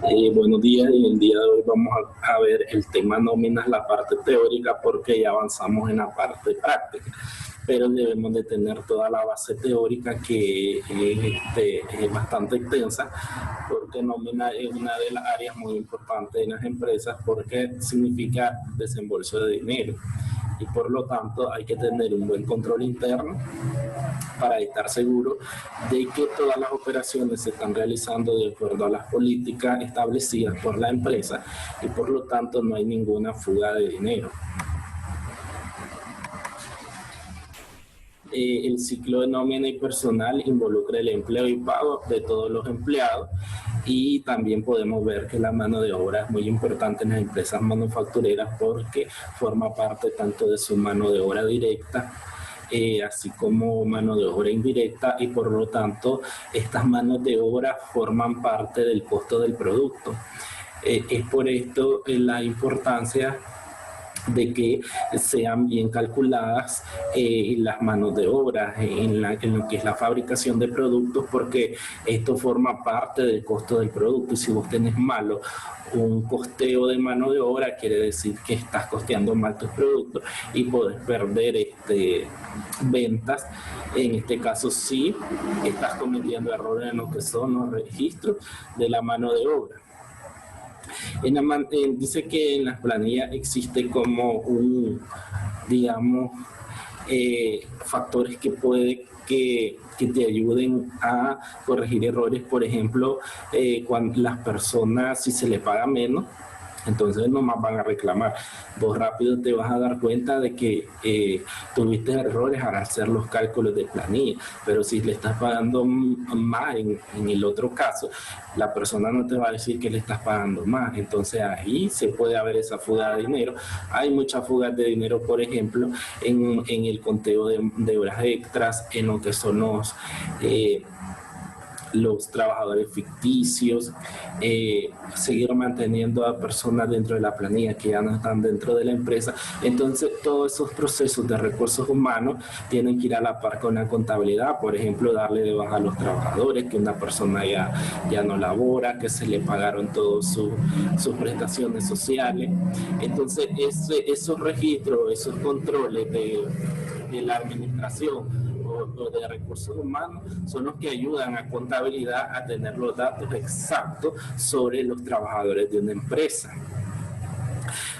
Buenos días, y el día de hoy vamos a ver el tema nóminas, la parte teórica, porque ya avanzamos en la parte práctica, pero debemos de tener toda la base teórica que es bastante extensa, porque nómina es una de las áreas muy importantes en las empresas porque significa desembolso de dinero y por lo tanto hay que tener un buen control interno para estar seguro de que todas las operaciones se están realizando de acuerdo a las políticas establecidas por la empresa y por lo tanto no hay ninguna fuga de dinero. El ciclo de nómina y personal involucra el empleo y pago de todos los empleados, y también podemos ver que la mano de obra es muy importante en las empresas manufactureras porque forma parte tanto de su mano de obra directa, así como mano de obra indirecta, y por lo tanto estas manos de obra forman parte del costo del producto. Es por esto la importancia de que sean bien calculadas las manos de obra en lo que es la fabricación de productos, porque esto forma parte del costo del producto, y si vos tenés malo un costeo de mano de obra, quiere decir que estás costeando mal tus productos y podés perder ventas. En este caso sí estás cometiendo errores en lo que son los registros de la mano de obra. Dice que en las planillas existe como digamos, factores que te ayuden a corregir errores. Por ejemplo, cuando las personas, si se les paga menos, entonces nomás van a reclamar. Vos rápido te vas a dar cuenta de que tuviste errores al hacer los cálculos de planilla, pero si le estás pagando más en el otro caso, la persona no te va a decir que le estás pagando más, entonces ahí se puede haber esa fuga de dinero. Hay muchas fugas de dinero, por ejemplo, en el conteo de horas extras, en lo que son los trabajadores ficticios, seguir manteniendo a personas dentro de la planilla que ya no están dentro de la empresa. Entonces todos esos procesos de recursos humanos tienen que ir a la par con la contabilidad. Por ejemplo, darle de baja a los trabajadores, que una persona ya no labora, que se le pagaron todas sus prestaciones sociales. Entonces esos registros, esos controles de la administración o de recursos humanos son los que ayudan a contabilidad a tener los datos exactos sobre los trabajadores de una empresa.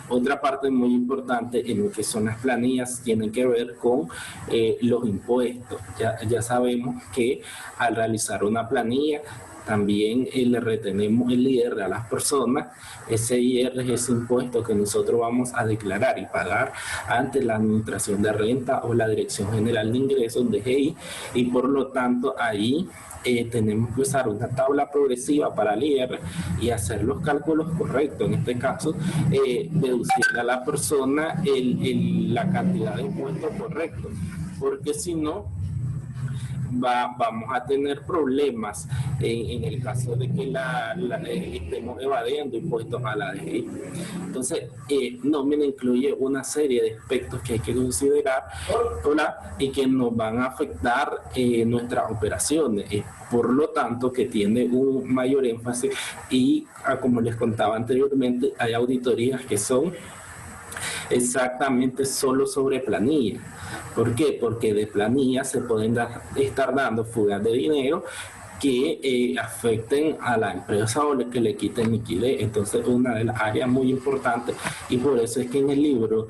Otra parte muy importante en lo que son las planillas tiene que ver con los impuestos. Ya sabemos que al realizar una planilla también le retenemos el IR a las personas. Ese IR es ese impuesto que nosotros vamos a declarar y pagar ante la Administración de Renta o la Dirección General de Ingresos, DGI, y por lo tanto ahí tenemos que usar una tabla progresiva para el IR y hacer los cálculos correctos. En este caso, deducirle a la persona la cantidad de impuestos correctos, porque si no, vamos a tener problemas en el caso de que estemos evadiendo impuestos a la DGI. Entonces, nómina incluye una serie de aspectos que hay que considerar, ¿verdad?, y que nos van a afectar nuestras operaciones. Por lo tanto, que tiene un mayor énfasis y, como les contaba anteriormente, hay auditorías que son exactamente solo sobre planilla. ¿Por qué? Porque de planilla se pueden estar dando fugas de dinero que afecten a la empresa o que le quiten liquidez. Entonces, una de las áreas muy importantes, y por eso es que en el libro,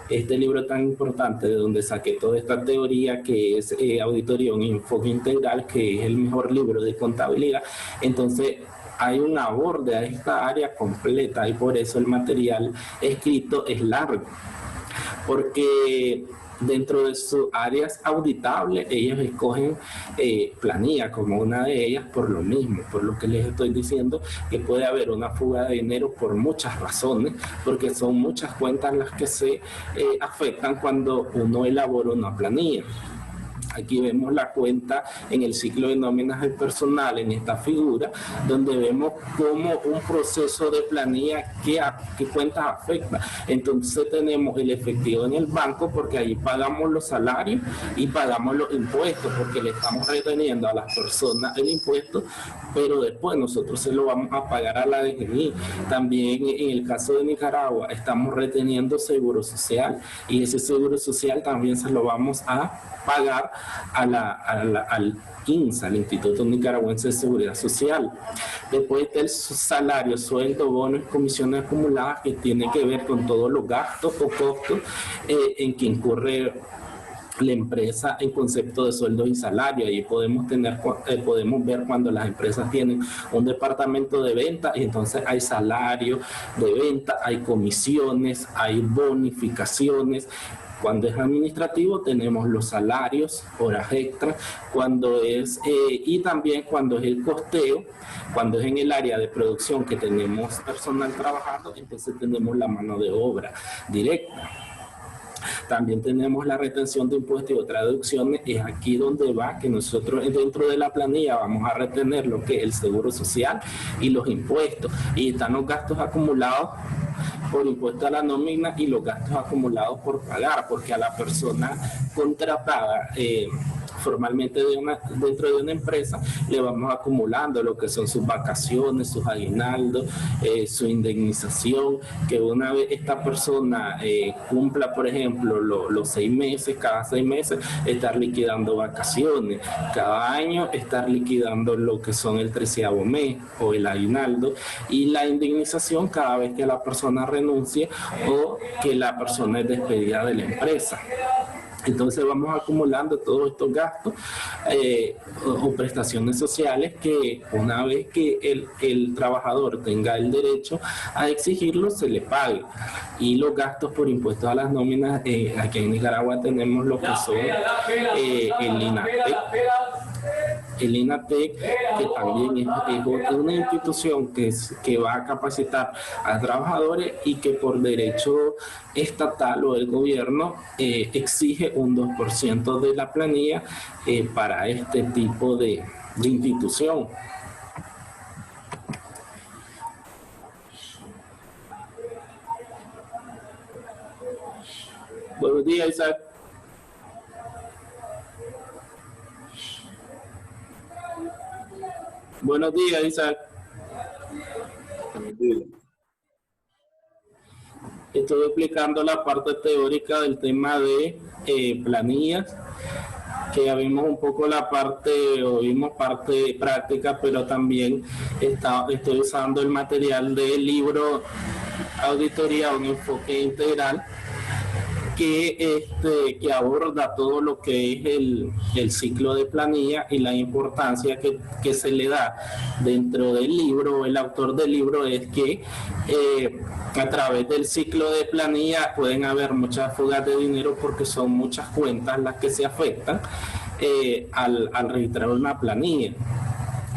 este libro tan importante de donde saqué toda esta teoría, que es Auditoría, un enfoque integral, que es el mejor libro de contabilidad, entonces hay un aborde a esta área completa, y por eso el material escrito es largo, porque dentro de sus áreas auditables ellos escogen planilla como una de ellas por lo mismo, por lo que les estoy diciendo, que puede haber una fuga de dinero por muchas razones, porque son muchas cuentas las que se afectan cuando uno elabora una planilla. Aquí vemos la cuenta en el ciclo de nóminas del personal en esta figura, donde vemos cómo un proceso de planilla qué cuentas afecta. Entonces tenemos el efectivo en el banco porque ahí pagamos los salarios y pagamos los impuestos porque le estamos reteniendo a las personas el impuesto, pero después nosotros se lo vamos a pagar a la DGI. También en el caso de Nicaragua estamos reteniendo seguro social y ese seguro social también se lo vamos a pagar al INSA, al Instituto Nicaragüense de Seguridad Social. Después está el salario, sueldo, bonos y comisiones acumuladas, que tiene que ver con todos los gastos o costos en que incurre la empresa en concepto de sueldos y salarios. Ahí podemos ver cuando las empresas tienen un departamento de venta y entonces hay salario de venta, hay comisiones, hay bonificaciones. Cuando es administrativo tenemos los salarios, horas extras, y también cuando es el costeo, cuando es en el área de producción que tenemos personal trabajando, entonces tenemos la mano de obra directa. También tenemos la retención de impuestos y otras deducciones. Es aquí donde va que nosotros dentro de la planilla vamos a retener lo que es el seguro social y los impuestos. Y están los gastos acumulados por impuesto a la nómina y los gastos acumulados por pagar, porque a la persona contratada formalmente dentro de una empresa le vamos acumulando lo que son sus vacaciones, sus aguinaldos, su indemnización, que una vez esta persona cumpla, por ejemplo, los 6 meses, cada 6 meses estar liquidando vacaciones, cada año estar liquidando lo que son el 13º mes o el aguinaldo, y la indemnización cada vez que la persona renuncia o que la persona es despedida de la empresa. Entonces vamos acumulando todos estos gastos o prestaciones sociales que una vez que el trabajador tenga el derecho a exigirlo, se le pague. Y los gastos por impuestos a las nóminas, aquí en Nicaragua tenemos lo que son el INATEC. El INATEC, que también es una institución que va a capacitar a trabajadores y que por derecho estatal o del gobierno exige un 2% de la planilla para este tipo de institución. Buenos días, Isaac. Buenos días, Isaac. Estoy explicando la parte teórica del tema de planillas, que ya vimos un poco vimos parte práctica, pero también estoy usando el material del libro Auditoría, un enfoque integral, que aborda todo lo que es el ciclo de planilla y la importancia que se le da dentro del libro. El autor del libro es que a través del ciclo de planilla pueden haber muchas fugas de dinero porque son muchas cuentas las que se afectan al registrar una planilla.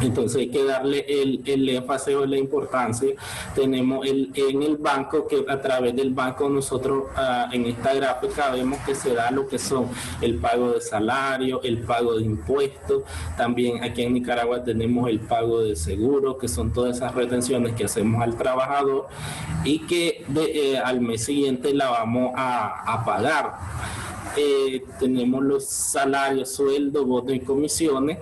Entonces hay que darle el énfasis o la importancia. Tenemos en el banco, que a través del banco nosotros en esta gráfica vemos que se da lo que son el pago de salario, el pago de impuestos. También aquí en Nicaragua tenemos el pago de seguro, que son todas esas retenciones que hacemos al trabajador y que al mes siguiente la vamos a pagar. Tenemos los salarios, sueldos, bonos y comisiones,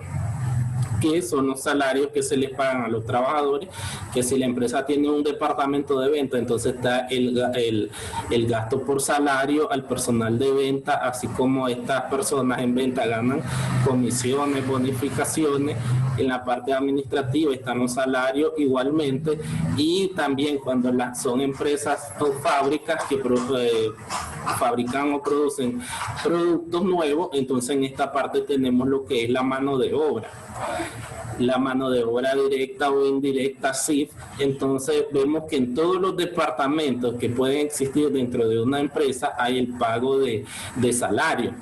que son los salarios que se les pagan a los trabajadores, que si la empresa tiene un departamento de venta, entonces está el gasto por salario al personal de venta, así como estas personas en venta ganan comisiones, bonificaciones. En la parte administrativa están los salarios igualmente, y también cuando son empresas o fábricas que fabrican o producen productos nuevos, entonces en esta parte tenemos lo que es la mano de obra. La mano de obra directa o indirecta, SIF. Entonces vemos que en todos los departamentos que pueden existir dentro de una empresa hay el pago de salario.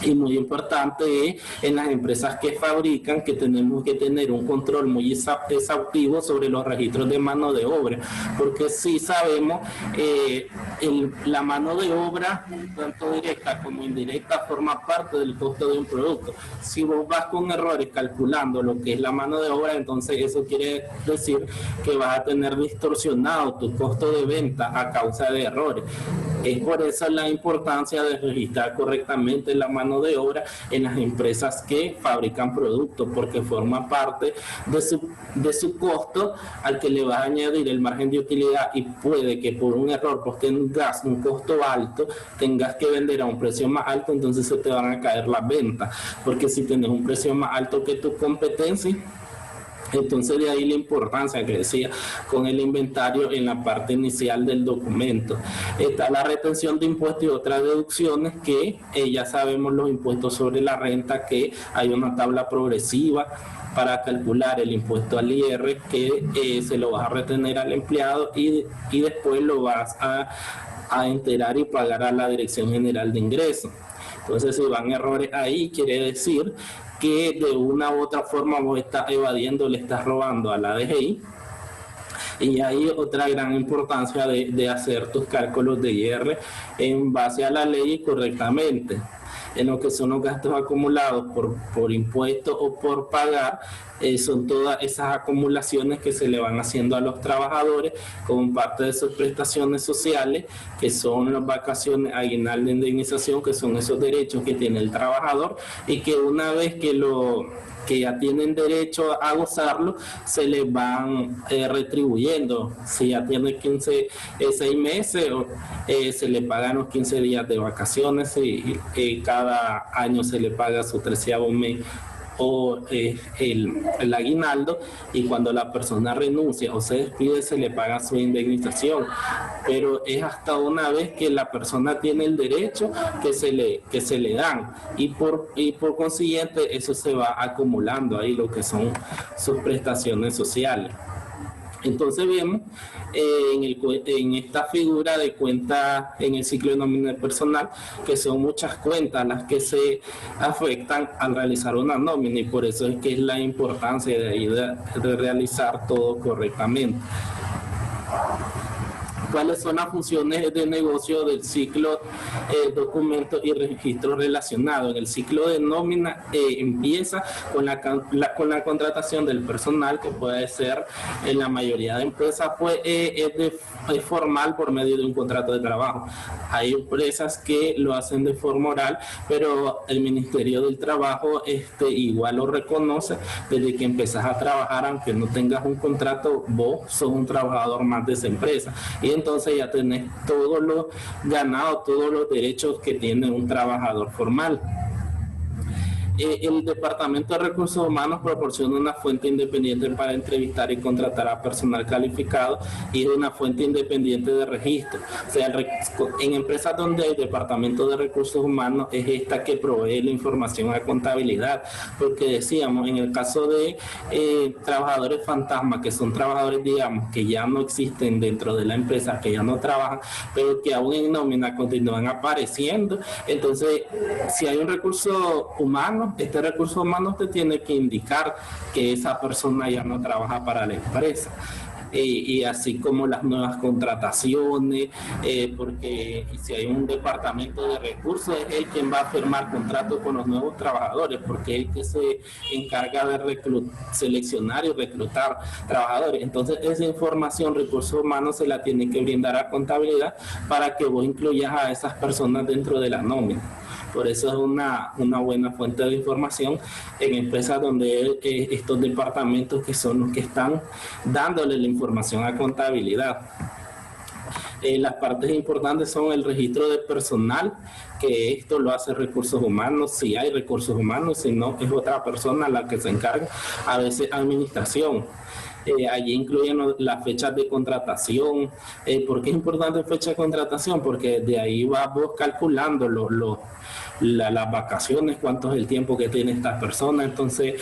Y muy importante es en las empresas que fabrican que tenemos que tener un control muy exhaustivo sobre los registros de mano de obra, porque sí sabemos la mano de obra, tanto directa como indirecta, forma parte del costo de un producto. Si vos vas con errores calculando lo que es la mano de obra, entonces eso quiere decir que vas a tener distorsionado tu costo de venta a causa de errores. Es por eso la importancia de registrar correctamente la mano de obra en las empresas que fabrican productos, porque forma parte de su costo al que le vas a añadir el margen de utilidad, y puede que por un error pues tengas un costo alto, tengas que vender a un precio más alto, entonces se te van a caer las ventas, porque si tienes un precio más alto que tu competencia, entonces de ahí la importancia que decía con el inventario en la parte inicial del documento. Está la retención de impuestos y otras deducciones que ya sabemos los impuestos sobre la renta, que hay una tabla progresiva para calcular el impuesto al IR que se lo vas a retener al empleado y después lo vas a enterar y pagar a la Dirección General de Ingresos. Entonces, si van errores ahí, quiere decir que de una u otra forma vos estás evadiendo, le estás robando a la DGI. Y hay otra gran importancia de hacer tus cálculos de IR en base a la ley correctamente. En lo que son los gastos acumulados por impuestos o por pagar, son todas esas acumulaciones que se le van haciendo a los trabajadores como parte de sus prestaciones sociales, que son las vacaciones, aguinaldo, indemnización, que son esos derechos que tiene el trabajador y que una vez que ya tienen derecho a gozarlo, se les van retribuyendo. Si ya tiene 6 meses, se le pagan los 15 días de vacaciones y cada año se le paga su 13º mes o el aguinaldo, y cuando la persona renuncia o se despide se le paga su indemnización, pero es hasta una vez que la persona tiene el derecho que se le dan, y por consiguiente eso se va acumulando ahí lo que son sus prestaciones sociales. Entonces vemos en esta figura de cuentas en el ciclo de nómina de personal que son muchas cuentas las que se afectan al realizar una nómina, y por eso es que es la importancia de realizar todo correctamente. ¿Cuáles son las funciones de negocio del ciclo documento y registro relacionado? En el ciclo de nómina empieza con la contratación del personal, que puede ser en la mayoría de empresas pues es formal por medio de un contrato de trabajo. Hay empresas que lo hacen de forma oral, pero el Ministerio del Trabajo igual lo reconoce desde que empezás a trabajar, aunque no tengas un contrato, vos sos un trabajador más de esa empresa, y entonces ya tenés todos los ganados, todos los derechos que tiene un trabajador formal. El Departamento de Recursos Humanos proporciona una fuente independiente para entrevistar y contratar a personal calificado, y es una fuente independiente de registro. O sea, en empresas donde el Departamento de Recursos Humanos es esta que provee la información a contabilidad, porque decíamos, en el caso de trabajadores fantasma, que son trabajadores, digamos, que ya no existen dentro de la empresa, que ya no trabajan, pero que aún en nómina continúan apareciendo, entonces, si hay un recurso humano, este recurso humano te tiene que indicar que esa persona ya no trabaja para la empresa. Y así como las nuevas contrataciones, porque si hay un departamento de recursos, es él quien va a firmar contratos con los nuevos trabajadores, porque es el que se encarga de seleccionar y reclutar trabajadores. Entonces esa información recursos humanos se la tiene que brindar a contabilidad para que vos incluyas a esas personas dentro de la nómina. Por eso es una buena fuente de información en empresas donde estos departamentos que son los que están dándole la información a contabilidad. Las partes importantes son el registro de personal, que esto lo hace recursos humanos, si hay recursos humanos, si no es otra persona la que se encarga, a veces administración. Allí incluyen las fechas de contratación. ¿Por qué es importante fecha de contratación? Porque de ahí vas vos calculando las vacaciones, cuánto es el tiempo que tiene esta persona, entonces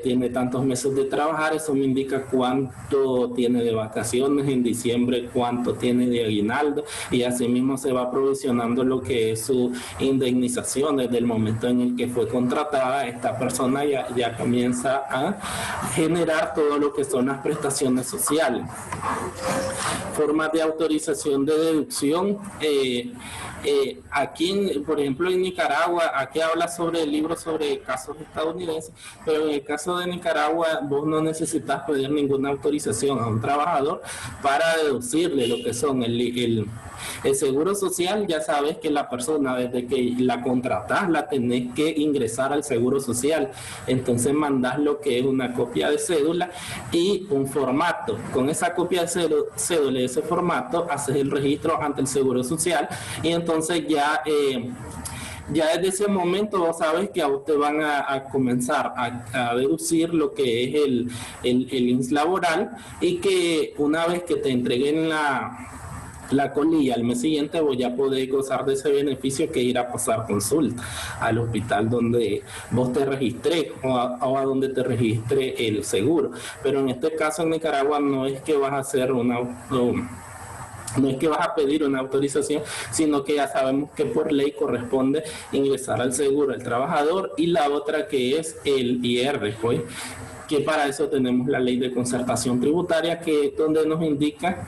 tiene tantos meses de trabajar, eso me indica cuánto tiene de vacaciones, en diciembre cuánto tiene de aguinaldo, y asimismo se va provisionando lo que es su indemnización desde el momento en el que fue contratada. Esta persona ya comienza a generar todo lo que son las prestaciones sociales. Formas de autorización de deducción. Aquí, por ejemplo, en Nicaragua, aquí habla sobre el libro sobre casos estadounidenses, pero en el caso de Nicaragua vos no necesitas pedir ninguna autorización a un trabajador para deducirle lo que son el seguro social. Ya sabes que la persona, desde que la contratás, la tenés que ingresar al seguro social. Entonces mandás lo que es una copia de cédula y un formato. Con esa copia de cédula y ese formato haces el registro ante el seguro social, y entonces ya desde ese momento vos sabes que a vos te van a comenzar a deducir lo que es el INS laboral, y que una vez que te entreguen la colilla al mes siguiente, vos ya podés gozar de ese beneficio, que ir a pasar consulta al hospital donde vos te registrés o a donde te registre el seguro. Pero en este caso en Nicaragua no es que vas a hacer no es que vas a pedir una autorización, sino que ya sabemos que por ley corresponde ingresar al seguro del trabajador, y la otra que es el IR, pues, que para eso tenemos la ley de concertación tributaria, que es donde nos indica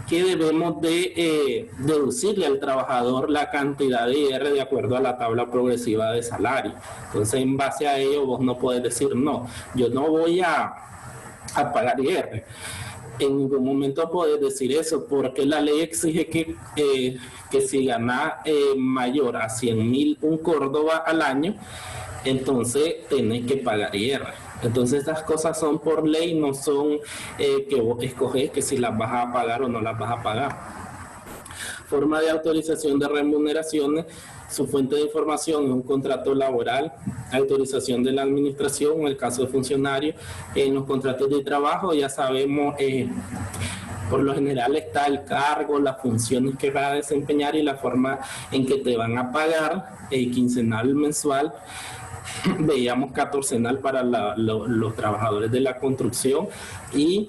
que debemos de deducirle al trabajador la cantidad de IR de acuerdo a la tabla progresiva de salario. Entonces, en base a ello, vos no puedes decir, no, yo no voy a pagar IR. En ningún momento puedes decir eso, porque la ley exige que si gana mayor a 100.000 un Córdoba al año, entonces tenés que pagar IR. Entonces estas cosas son por ley, no son que vos escoges que si las vas a pagar o no las vas a pagar. Forma de autorización de remuneraciones. Su fuente de información es un contrato laboral, autorización de la administración, en el caso de funcionarios. En los contratos de trabajo ya sabemos, por lo general está el cargo, las funciones que vas a desempeñar y la forma en que te van a pagar, quincenal, mensual. Veíamos catorcenal para los trabajadores de la construcción, y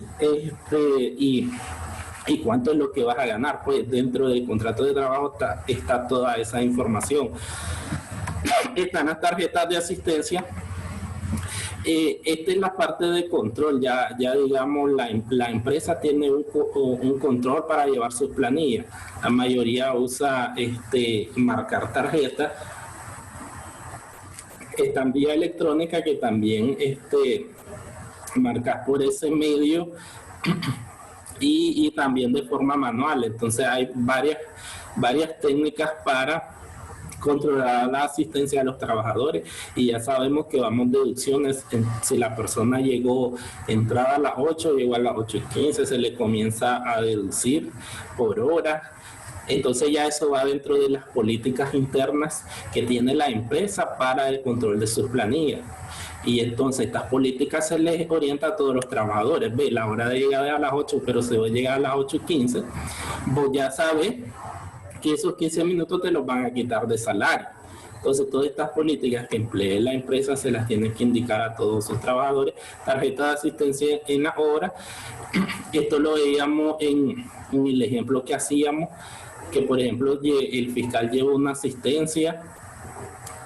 cuánto es lo que vas a ganar. Pues dentro del contrato de trabajo está toda esa información. Están las tarjetas de asistencia. Esta es la parte de control. Ya digamos, la empresa tiene un control para llevar sus planillas. La mayoría usa marcar tarjetas. Está en vía electrónica, que también marcas por ese medio, y también de forma manual. Entonces hay varias técnicas para controlar la asistencia de los trabajadores, y ya sabemos que vamos deducciones. Si la persona llegó entrada a las 8, llegó a las 8:15, se le comienza a deducir por hora. Entonces ya eso va dentro de las políticas internas que tiene la empresa para el control de sus planillas. Y entonces estas políticas se les orienta a todos los trabajadores. Ve, la hora de llegar es a las 8, pero se va a llegar a las 8:15. Vos ya sabes que esos 15 minutos te los van a quitar de salario. Entonces, todas estas políticas que emplee la empresa se las tienen que indicar a todos sus trabajadores. Tarjeta de asistencia en la hora. Esto lo veíamos en el ejemplo que hacíamos, que por ejemplo el fiscal lleva una asistencia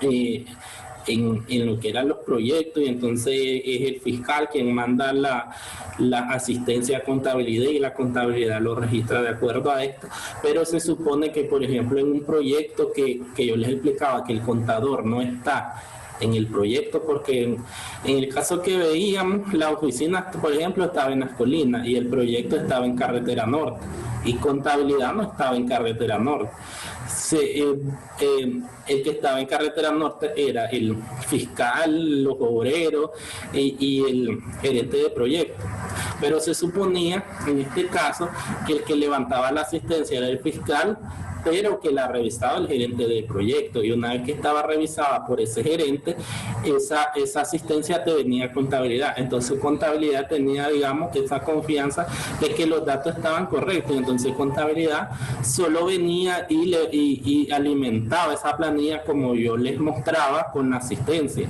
en lo que eran los proyectos, y entonces es el fiscal quien manda la asistencia a contabilidad, y la contabilidad lo registra de acuerdo a esto. Pero se supone que, por ejemplo, en un proyecto que yo les explicaba, que el contador no está en el proyecto, porque en el caso que veíamos, la oficina, por ejemplo, estaba en Las Colinas y el proyecto estaba en Carretera Norte, y contabilidad no estaba en Carretera Norte. El que estaba en Carretera Norte era el fiscal, los obreros y el gerente de proyecto. Pero se suponía, en este caso, que el que levantaba la asistencia era el fiscal, pero que la revisaba el gerente de proyecto, y una vez que estaba revisada por ese gerente, esa asistencia te venía a contabilidad. Entonces contabilidad tenía, digamos, esa confianza de que los datos estaban correctos. Entonces contabilidad solo venía y alimentaba esa planilla, como yo les mostraba, con la asistencia.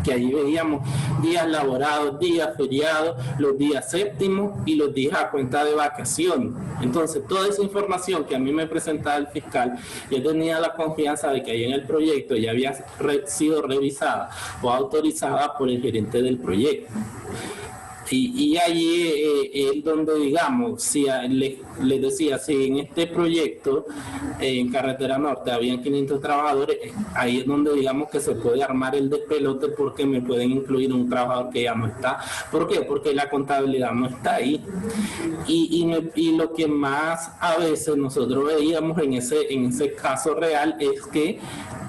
que ahí veíamos días laborados, días feriados, los días séptimos y los días a cuenta de vacaciones. Entonces, toda esa información que a mí me presentaba el fiscal, yo tenía la confianza de que ahí en el proyecto ya había sido revisada o autorizada por el gerente del proyecto. Y allí es donde, digamos, si les decía, si en este proyecto en Carretera Norte habían 500 trabajadores, ahí es donde, digamos, que se puede armar el despelote porque me pueden incluir un trabajador que ya no está. ¿Por qué? Porque la contabilidad no está ahí. Y lo que más a veces nosotros veíamos en ese caso real es que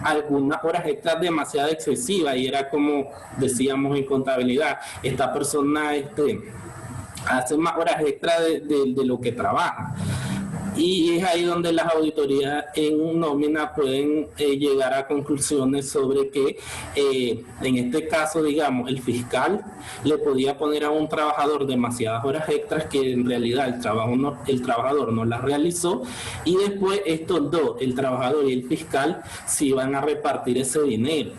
algunas horas extras demasiado excesivas, y era como decíamos en contabilidad, esta persona hace más horas extras de lo que trabaja. Y es ahí donde las auditorías en nómina pueden llegar a conclusiones sobre que en este caso, digamos, el fiscal le podía poner a un trabajador demasiadas horas extras que en realidad el trabajador no las realizó, y después estos dos, el trabajador y el fiscal, se iban a repartir ese dinero.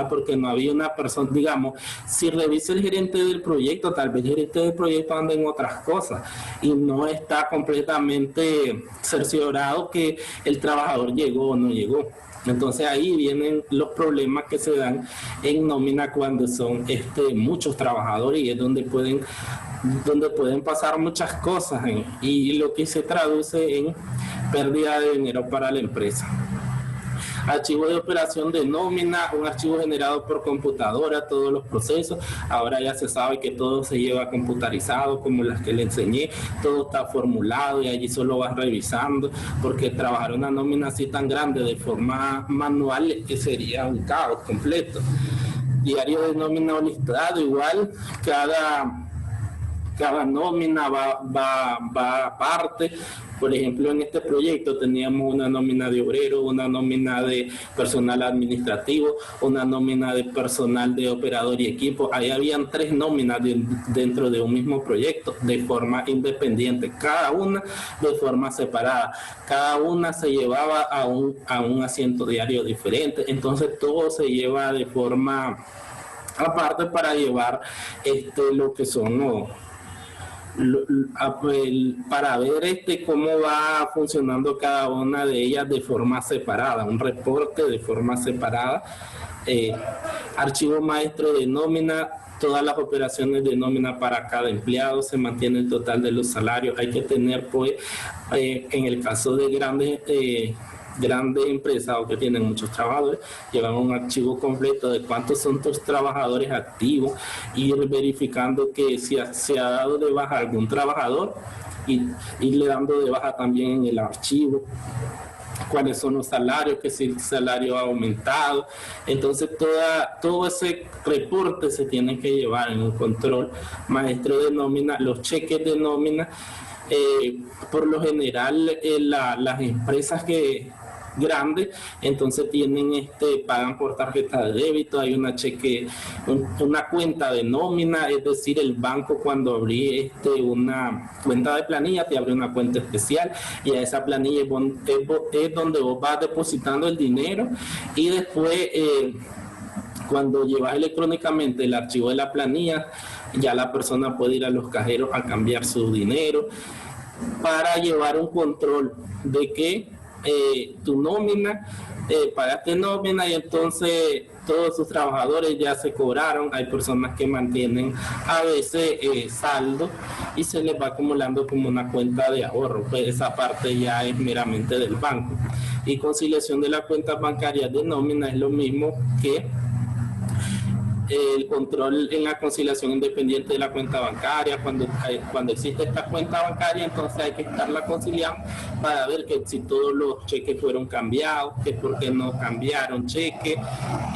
Porque no había una persona, digamos, si revisa el gerente del proyecto, tal vez el gerente del proyecto anda en otras cosas y no está completamente cerciorado que el trabajador llegó o no llegó. Entonces ahí vienen los problemas que se dan en nómina cuando son muchos trabajadores, y es donde pueden pasar muchas cosas, y lo que se traduce en pérdida de dinero para la empresa. Archivo de operación de nómina, un archivo generado por computadora, todos los procesos. Ahora ya se sabe que todo se lleva computarizado, como las que le enseñé, todo está formulado y allí solo vas revisando, porque trabajar una nómina así tan grande de forma manual sería un caos completo. Diario de nómina o listado, igual, cada nómina va aparte. Por ejemplo, en este proyecto teníamos una nómina de obrero, una nómina de personal administrativo, una nómina de personal de operador y equipo. Ahí habían 3 nóminas dentro de un mismo proyecto, de forma independiente, cada una de forma separada. Cada una se llevaba a un asiento diario diferente. Entonces todo se lleva de forma aparte para llevar lo que son para ver cómo va funcionando cada una de ellas de forma separada, un reporte de forma separada. Archivo maestro de nómina, todas las operaciones de nómina para cada empleado, se mantiene el total de los salarios. Hay que tener, pues, en el caso de grandes empresas o que tienen muchos trabajadores, llevan un archivo completo de cuántos son tus trabajadores activos, ir verificando que si se ha dado de baja algún trabajador y irle dando de baja también en el archivo cuáles son los salarios, que si el salario ha aumentado. Entonces todo ese reporte se tiene que llevar en un control maestro de nómina. Los cheques de nómina, por lo general las empresas grandes, entonces pagan por tarjeta de débito. Hay una cuenta de nómina, es decir, el banco cuando abrí una cuenta de planilla te abre una cuenta especial, y a esa planilla es donde vos vas depositando el dinero, y después cuando llevas electrónicamente el archivo de la planilla, ya la persona puede ir a los cajeros a cambiar su dinero, para llevar un control de que tu nómina, pagaste nómina, y entonces todos sus trabajadores ya se cobraron. Hay personas que mantienen a veces saldo y se les va acumulando como una cuenta de ahorro, pues esa parte ya es meramente del banco. Y conciliación de las cuentas bancarias de nómina es lo mismo que el control en la conciliación independiente de la cuenta bancaria. Cuando existe esta cuenta bancaria, entonces hay que estarla conciliando para ver que si todos los cheques fueron cambiados, que por qué no cambiaron cheques,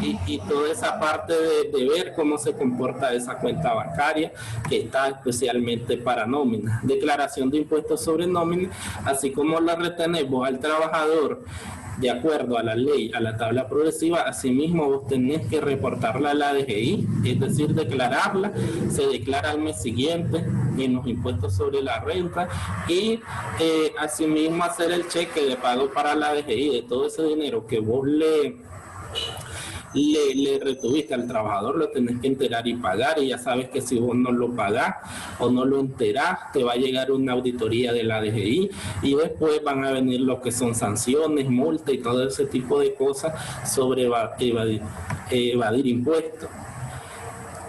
y toda esa parte de ver cómo se comporta esa cuenta bancaria, que está especialmente para nómina. Declaración de impuestos sobre nómina, así como la retenemos al trabajador de acuerdo a la ley, a la tabla progresiva. Asimismo vos tenés que reportarla a la DGI, es decir, declararla. Se declara al mes siguiente en los impuestos sobre la renta, y asimismo hacer el cheque de pago para la DGI de todo ese dinero que vos le le retuviste al trabajador, lo tenés que enterar y pagar, y ya sabes que si vos no lo pagás o no lo enterás, te va a llegar una auditoría de la DGI y después van a venir lo que son sanciones, multas y todo ese tipo de cosas sobre evadir impuestos.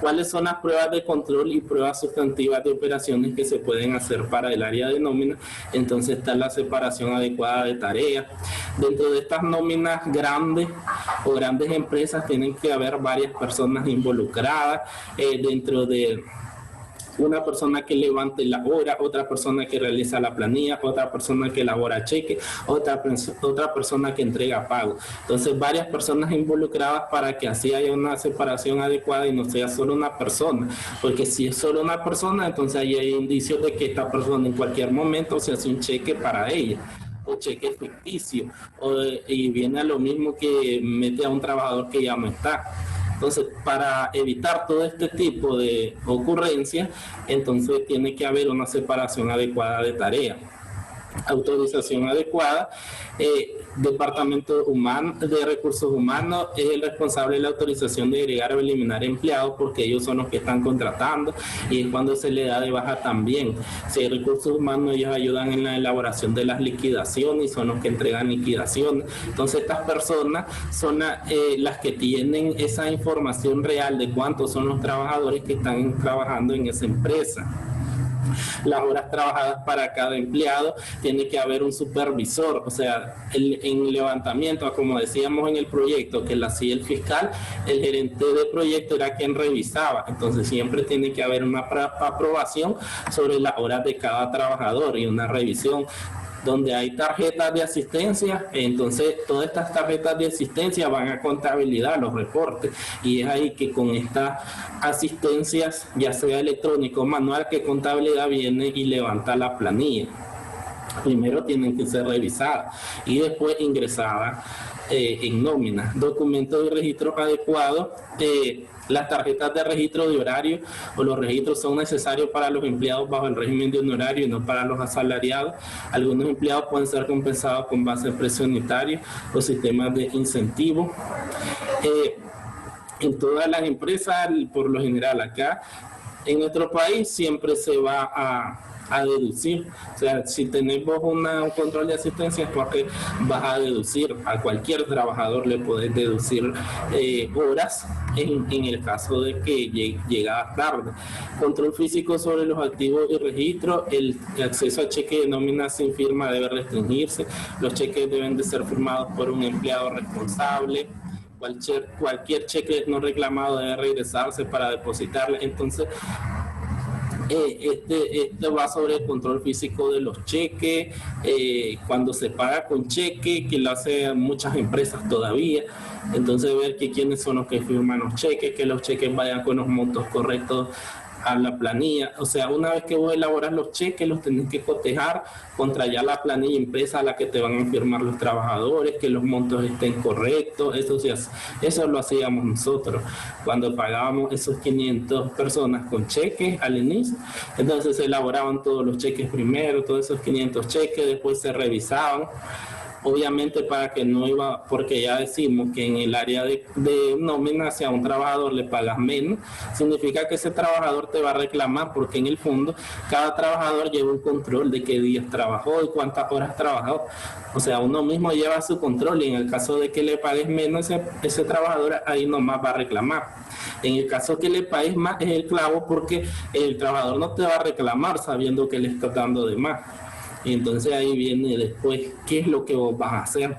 ¿Cuáles son las pruebas de control y pruebas sustantivas de operaciones que se pueden hacer para el área de nómina? Entonces está la separación adecuada de tareas. Dentro de estas nóminas grandes o grandes empresas tienen que haber varias personas involucradas dentro de una persona que levante la hora, otra persona que realiza la planilla, otra persona que elabora cheque, otra persona que entrega pago. Entonces, varias personas involucradas para que así haya una separación adecuada y no sea solo una persona. Porque si es solo una persona, entonces ahí hay indicios de que esta persona en cualquier momento se hace un cheque para ella, o cheque ficticio, y viene a lo mismo que mete a un trabajador que ya no está. Entonces, para evitar todo este tipo de ocurrencias, entonces tiene que haber una separación adecuada de tareas. Autorización adecuada. Departamento de Recursos Humanos es el responsable de la autorización de agregar o eliminar empleados, porque ellos son los que están contratando, y es cuando se le da de baja también. Si hay Recursos Humanos, ellos ayudan en la elaboración de las liquidaciones y son los que entregan liquidaciones. Entonces, estas personas son las que tienen esa información real de cuántos son los trabajadores que están trabajando en esa empresa. Las horas trabajadas para cada empleado, tiene que haber un supervisor, o sea, en levantamiento, como decíamos en el proyecto, que lo hacía el fiscal, el gerente de proyecto era quien revisaba. Entonces siempre tiene que haber una aprobación sobre las horas de cada trabajador y una revisión. Donde hay tarjetas de asistencia, entonces todas estas tarjetas de asistencia van a contabilidad, los reportes, y es ahí que con estas asistencias, ya sea electrónico o manual, que contabilidad viene y levanta la planilla. Primero tienen que ser revisadas y después ingresadas en nómina. Documentos de registro adecuados. Las tarjetas de registro de horario o los registros son necesarios para los empleados bajo el régimen de honorario y no para los asalariados. Algunos empleados pueden ser compensados con base de precio unitario o sistemas de incentivo. En todas las empresas, por lo general acá, en nuestro país siempre se va a deducir. O sea, si tenemos un control de asistencia es porque vas a deducir. A cualquier trabajador le puedes deducir horas en el caso de que llegaba tarde. Control físico sobre los activos y registro. El acceso a cheque de nómina sin firma debe restringirse. Los cheques deben de ser firmados por un empleado responsable. Cualquier cheque no reclamado debe regresarse para depositarle. Entonces, este va sobre el control físico de los cheques, cuando se paga con cheque, que lo hacen muchas empresas todavía. Entonces, ver que quiénes son los que firman los cheques, que los cheques vayan con los montos correctos a la planilla. O sea, una vez que vos elaboras los cheques, los tenés que cotejar contra ya la planilla impresa a la que te van a firmar los trabajadores, que los montos estén correctos. Eso lo hacíamos nosotros cuando pagábamos esos 500 personas con cheques al inicio. Entonces se elaboraban todos los cheques primero, todos esos 500 cheques, después se revisaban. Obviamente para que no iba, porque ya decimos que en el área de nómina, si a un trabajador le pagas menos, significa que ese trabajador te va a reclamar, porque en el fondo cada trabajador lleva un control de qué días trabajó y cuántas horas trabajó. O sea, uno mismo lleva su control, y en el caso de que le pagues menos, ese trabajador ahí nomás va a reclamar. En el caso que le pagues más es el clavo, porque el trabajador no te va a reclamar sabiendo que le estás dando de más. Y entonces ahí viene después qué es lo que vos vas a hacer.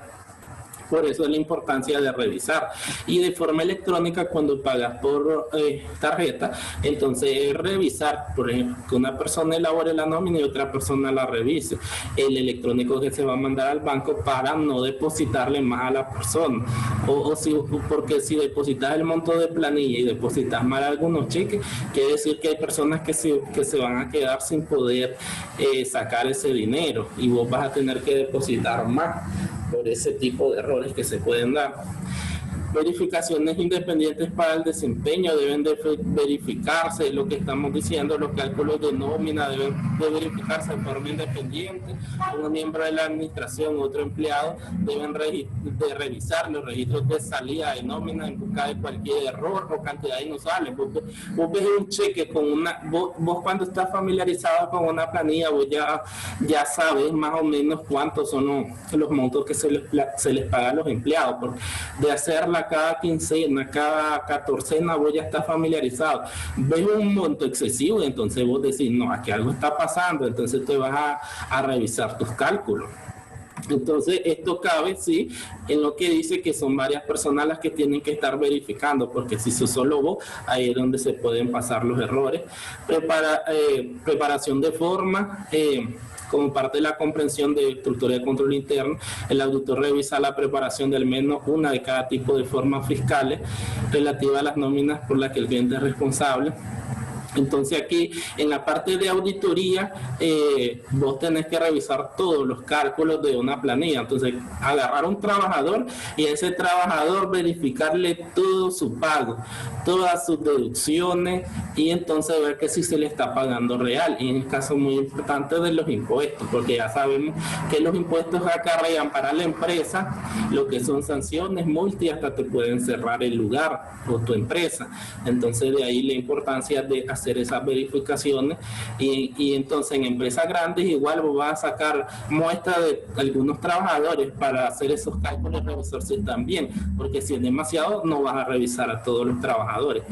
Por eso es la importancia de revisar. Y de forma electrónica, cuando pagas por tarjeta, entonces es revisar, por ejemplo, que una persona elabore la nómina y otra persona la revise. El electrónico que se va a mandar al banco para no depositarle más a la persona. Porque si depositas el monto de planilla y depositas mal algunos cheques, quiere decir que hay personas que se van a quedar sin poder sacar ese dinero, y vos vas a tener que depositar más por ese tipo de errores que se pueden dar. verificaciones independientes para el desempeño, deben de verificarse lo que estamos diciendo, los cálculos de nómina deben de verificarse de forma independiente. Un miembro de la administración, otro empleado, deben de revisar los registros de salida de nómina en busca de cualquier error o cantidad inusual. Vos ves un cheque con una, vos cuando estás familiarizado con una planilla, vos ya sabes más o menos cuántos son los montos que se les paga a los empleados. Porque de hacerla cada quincena, cada catorcena, vos ya estás familiarizado. Ves un monto excesivo y entonces vos decís, no, aquí algo está pasando, entonces te vas a revisar tus cálculos. Entonces, esto cabe, sí, en lo que dice que son varias personas las que tienen que estar verificando, porque si sos solo vos, ahí es donde se pueden pasar los errores. Preparación de forma. Como parte de la comprensión de estructura de control interno, el auditor revisa la preparación de al menos una de cada tipo de formas fiscales relativa a las nóminas por las que el cliente es responsable. Entonces aquí en la parte de auditoría vos tenés que revisar todos los cálculos de una planilla. Entonces agarrar a un trabajador y a ese trabajador verificarle todo su pago, todas sus deducciones y entonces ver que sí se le está pagando real. Y en el caso muy importante de los impuestos, porque ya sabemos que los impuestos acarrean para la empresa lo que son sanciones, multas y hasta te pueden cerrar el lugar o tu empresa. Entonces de ahí la importancia de hacer esas verificaciones y entonces en empresas grandes igual vos vas a sacar muestra de algunos trabajadores para hacer esos cálculos, revisar si están bien, porque si es demasiado no vas a revisar a todos los trabajadores.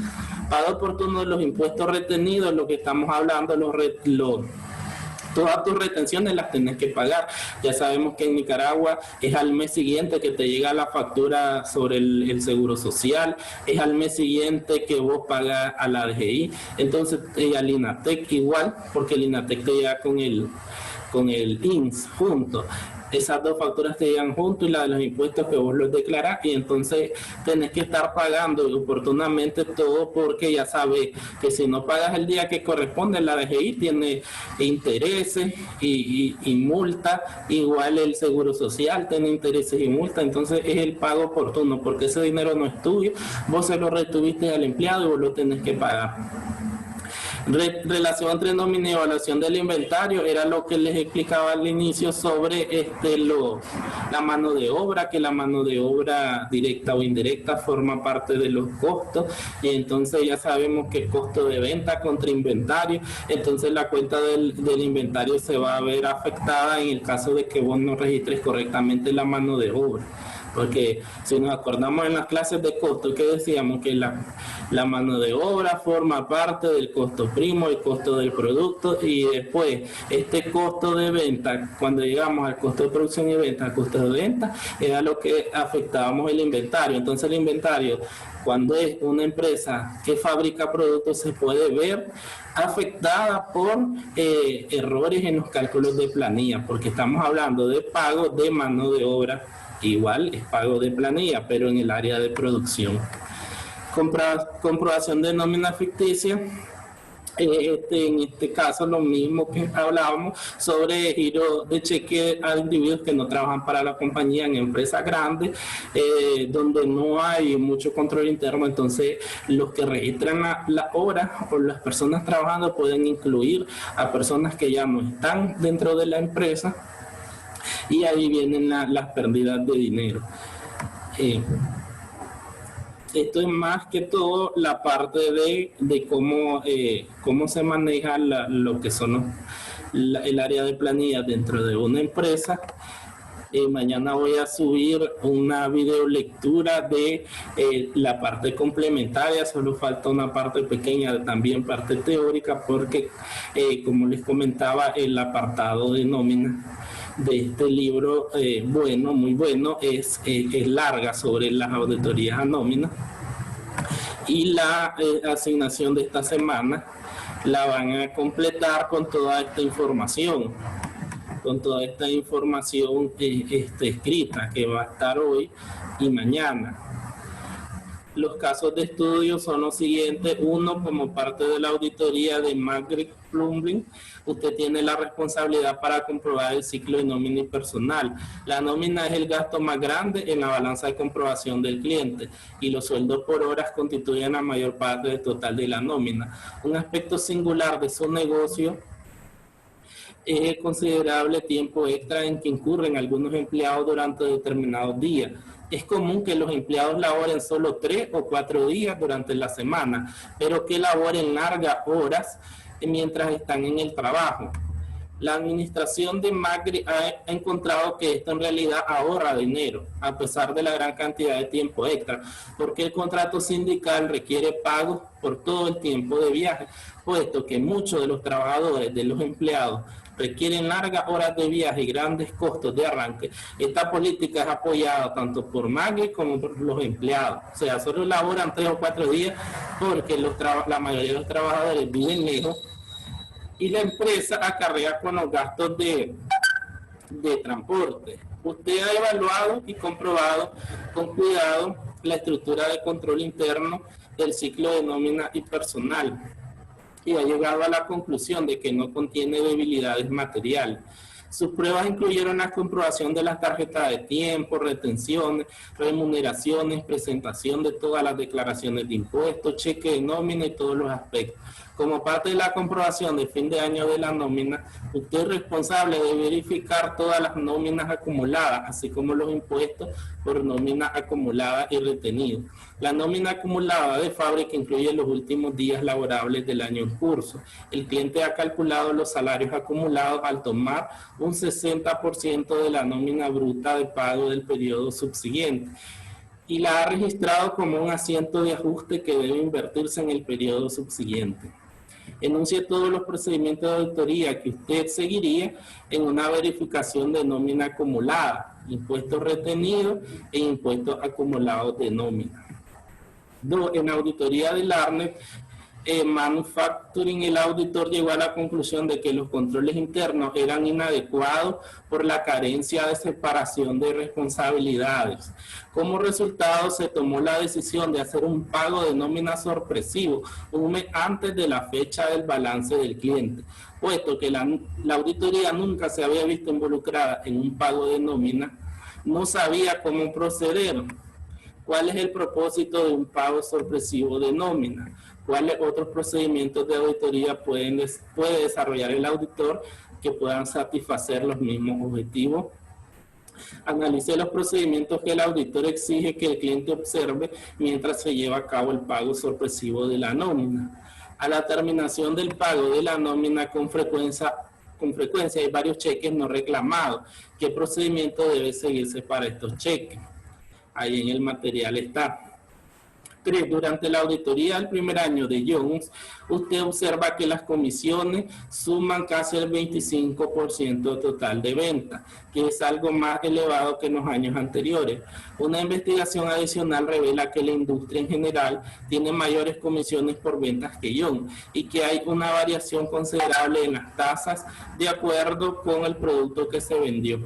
Pago oportuno de los impuestos retenidos, lo que estamos hablando, todas tus retenciones las tenés que pagar. Ya sabemos que en Nicaragua es al mes siguiente que te llega la factura sobre el seguro social, es al mes siguiente que vos pagas a la DGI, entonces al INATEC igual, porque el INATEC te llega con el INS junto. Esas dos facturas te llegan juntos y la de los impuestos que vos los declarás y entonces tenés que estar pagando oportunamente todo porque ya sabes que si no pagas el día que corresponde la DGI tiene intereses y multa, igual el seguro social tiene intereses y multa, entonces es el pago oportuno porque ese dinero no es tuyo, vos se lo retuviste al empleado y vos lo tenés que pagar. Relación entre nómina y evaluación del inventario era lo que les explicaba al inicio sobre la mano de obra, que la mano de obra directa o indirecta forma parte de los costos y entonces ya sabemos que el costo de venta contra inventario, entonces la cuenta del inventario se va a ver afectada en el caso de que vos no registres correctamente la mano de obra. Porque si nos acordamos en las clases de costo que decíamos que la mano de obra forma parte del costo primo, el costo del producto y después este costo de venta, cuando llegamos al costo de producción y venta, al costo de venta, era lo que afectábamos el inventario. Entonces el inventario, cuando es una empresa que fabrica productos, se puede ver afectada por errores en los cálculos de planilla, porque estamos hablando de pago de mano de obra. Igual es pago de planilla, pero en el área de producción. Comprobación de nómina ficticia. En este caso lo mismo que hablábamos sobre giro de cheque a individuos que no trabajan para la compañía en empresas grandes, donde no hay mucho control interno, entonces los que registran la hora o las personas trabajando pueden incluir a personas que ya no están dentro de la empresa y ahí vienen las pérdidas de dinero. Esto es más que todo la parte de cómo se maneja lo que son el área de planilla dentro de una empresa. Mañana voy a subir una videolectura de la parte complementaria, solo falta una parte pequeña, también parte teórica, porque como les comentaba, el apartado de nómina de este libro, muy bueno, es larga sobre las auditorías a nómina y la asignación de esta semana la van a completar con toda esta información escrita que va a estar hoy y mañana. Los casos de estudio son los siguientes. Uno, como parte de la auditoría de Magritte Plumbing, usted tiene la responsabilidad para comprobar el ciclo de nómina y personal. La nómina es el gasto más grande en la balanza de comprobación del cliente y los sueldos por horas constituyen la mayor parte del total de la nómina. Un aspecto singular de su negocio es el considerable tiempo extra en que incurren algunos empleados durante determinados días. Es común que los empleados laboren solo 3 o 4 días durante la semana, pero que laboren largas horas mientras están en el trabajo. La administración de Magritte ha encontrado que esto en realidad ahorra dinero, a pesar de la gran cantidad de tiempo extra, porque el contrato sindical requiere pagos por todo el tiempo de viaje, puesto que muchos de los trabajadores, de los empleados, requieren largas horas de viaje y grandes costos de arranque. Esta política es apoyada tanto por Magritte como por los empleados. O sea, solo laboran 3 o 4 días porque la mayoría de los trabajadores viven lejos y la empresa acarrea con los gastos de transporte. Usted ha evaluado y comprobado con cuidado la estructura de control interno del ciclo de nómina y personal y ha llegado a la conclusión de que no contiene debilidades materiales. Sus pruebas incluyeron la comprobación de las tarjetas de tiempo, retenciones, remuneraciones, presentación de todas las declaraciones de impuestos, cheque de nómina y todos los aspectos. Como parte de la comprobación de fin de año de la nómina, usted es responsable de verificar todas las nóminas acumuladas, así como los impuestos por nómina acumulada y retenido. La nómina acumulada de fábrica incluye los últimos días laborables del año en curso. El cliente ha calculado los salarios acumulados al tomar un 60% de la nómina bruta de pago del periodo subsiguiente y la ha registrado como un asiento de ajuste que debe invertirse en el periodo subsiguiente. Enuncie todos los procedimientos de auditoría que usted seguiría en una verificación de nómina acumulada, impuestos retenidos e impuestos acumulados de nómina. 2. En auditoría del ARNET Manufacturing, el auditor llegó a la conclusión de que los controles internos eran inadecuados por la carencia de separación de responsabilidades. Como resultado, se tomó la decisión de hacer un pago de nómina sorpresivo un mes antes de la fecha del balance del cliente, puesto que la auditoría nunca se había visto involucrada en un pago de nómina, no sabía cómo proceder. ¿Cuál es el propósito de un pago sorpresivo de nómina? ¿Cuáles otros procedimientos de auditoría puede desarrollar el auditor que puedan satisfacer los mismos objetivos? Analice los procedimientos que el auditor exige que el cliente observe mientras se lleva a cabo el pago sorpresivo de la nómina. A la terminación del pago de la nómina con frecuencia hay varios cheques no reclamados. ¿Qué procedimiento debe seguirse para estos cheques? Ahí en el material está. 3. Durante la auditoría del primer año de Jones, usted observa que las comisiones suman casi el 25% total de venta, que es algo más elevado que en los años anteriores. Una investigación adicional revela que la industria en general tiene mayores comisiones por ventas que Jones y que hay una variación considerable en las tasas de acuerdo con el producto que se vendió.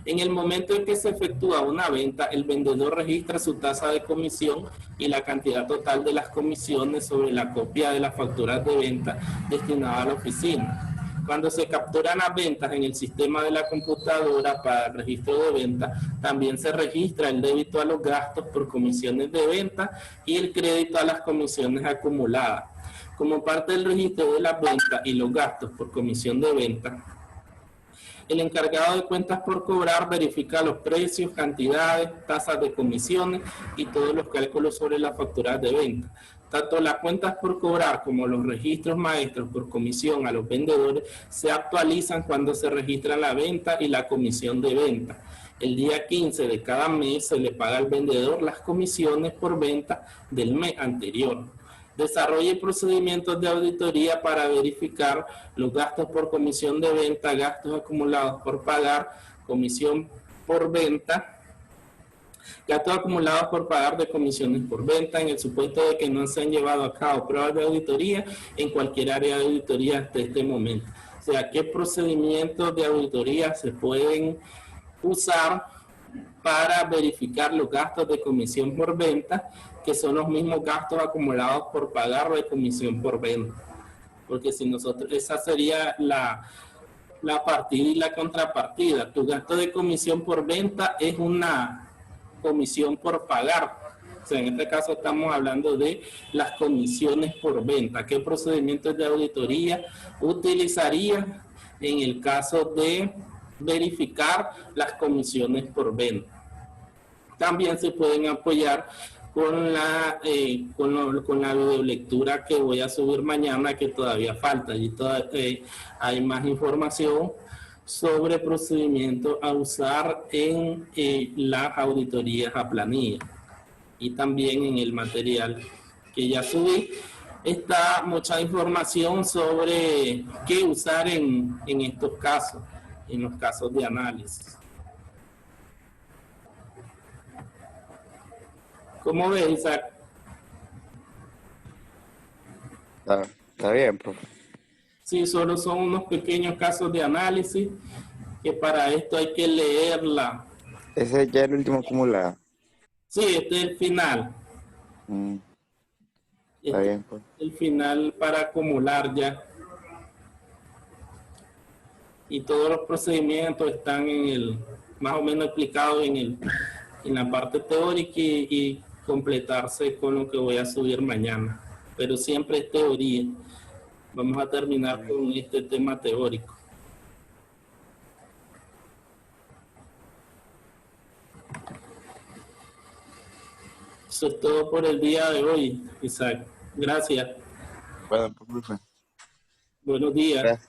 En el momento en que se efectúa una venta, el vendedor registra su tasa de comisión y la cantidad total de las comisiones sobre la copia de las facturas de venta destinada a la oficina. Cuando se capturan las ventas en el sistema de la computadora para el registro de venta, también se registra el débito a los gastos por comisiones de venta y el crédito a las comisiones acumuladas. Como parte del registro de las ventas y los gastos por comisión de venta, el encargado de cuentas por cobrar verifica los precios, cantidades, tasas de comisiones y todos los cálculos sobre las facturas de venta. Tanto las cuentas por cobrar como los registros maestros por comisión a los vendedores se actualizan cuando se registra la venta y la comisión de venta. El día 15 de cada mes se le paga al vendedor las comisiones por venta del mes anterior. Desarrolle procedimientos de auditoría para verificar los gastos por comisión de venta, gastos acumulados por pagar, comisión por venta, gastos acumulados por pagar de comisiones por venta en el supuesto de que no se han llevado a cabo pruebas de auditoría en cualquier área de auditoría hasta este momento. O sea, ¿qué procedimientos de auditoría se pueden usar para verificar los gastos de comisión por venta que son los mismos gastos acumulados por pagar de comisión por venta. Porque si nosotros, esa sería la partida y la contrapartida. Tu gasto de comisión por venta es una comisión por pagar. O sea, en este caso estamos hablando de las comisiones por venta. ¿Qué procedimientos de auditoría utilizaría en el caso de verificar las comisiones por venta? También se pueden apoyar con la videolectura que voy a subir mañana, que todavía falta. Allí hay más información sobre procedimientos a usar en las auditorías a planilla. Y también en el material que ya subí está mucha información sobre qué usar en estos casos, en los casos de análisis. ¿Cómo ves, Isaac? Está bien, profe. Sí, solo son unos pequeños casos de análisis que para esto hay que leerla. Ese ya es el último acumulado. Sí, este es el final. Está bien, pues. El final para acumular ya. Y todos los procedimientos están más o menos explicados en la parte teórica y completarse con lo que voy a subir mañana. Pero siempre es teoría. Vamos a terminar con este tema teórico. Eso es todo por el día de hoy, Isaac. Gracias. Bueno, profe. Buenos días. Gracias.